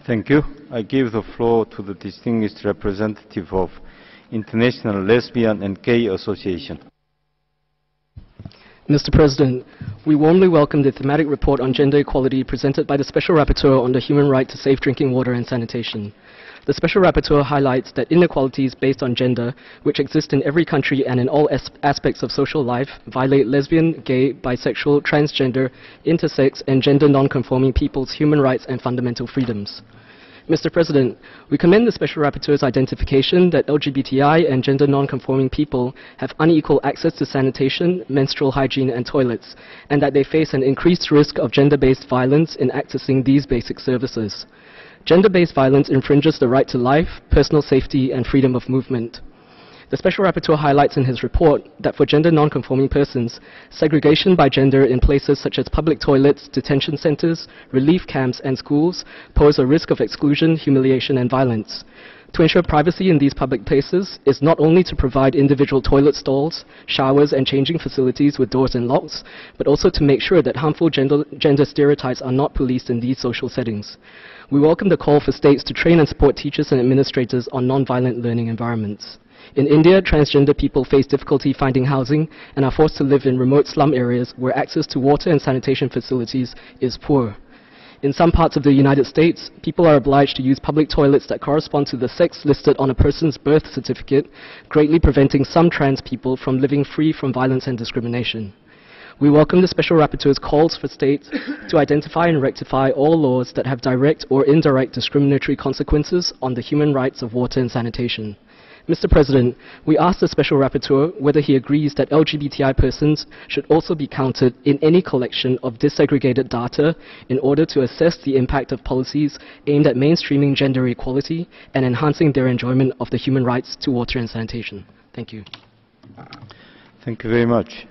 Thank you. I give the floor to the distinguished representative of International Lesbian and Gay Association. Mr. President, we warmly welcome the thematic report on gender equality presented by the Special Rapporteur on the human right to safe drinking water and sanitation. The Special Rapporteur highlights that inequalities based on gender, which exist in every country and in all aspects of social life, violate lesbian, gay, bisexual, transgender, intersex, and gender non-conforming people's human rights and fundamental freedoms. Mr. President, we commend the Special Rapporteur's identification that LGBTI and gender non-conforming people have unequal access to sanitation, menstrual hygiene, and toilets, and that they face an increased risk of gender-based violence in accessing these basic services. Gender-based violence infringes the right to life, personal safety, and freedom of movement. The Special Rapporteur highlights in his report that for gender non-conforming persons, segregation by gender in places such as public toilets, detention centers, relief camps, and schools pose a risk of exclusion, humiliation, and violence. To ensure privacy in these public places is not only to provide individual toilet stalls, showers, and changing facilities with doors and locks, but also to make sure that harmful gender stereotypes are not policed in these social settings. We welcome the call for states to train and support teachers and administrators on non-violent learning environments. In India, transgender people face difficulty finding housing and are forced to live in remote slum areas where access to water and sanitation facilities is poor. In some parts of the United States, people are obliged to use public toilets that correspond to the sex listed on a person's birth certificate, greatly preventing some trans people from living free from violence and discrimination. We welcome the Special Rapporteur's calls for states to identify and rectify all laws that have direct or indirect discriminatory consequences on the human rights of water and sanitation. Mr. President, we ask the Special Rapporteur whether he agrees that LGBTI persons should also be counted in any collection of disaggregated data in order to assess the impact of policies aimed at mainstreaming gender equality and enhancing their enjoyment of the human rights to water and sanitation. Thank you. Thank you very much.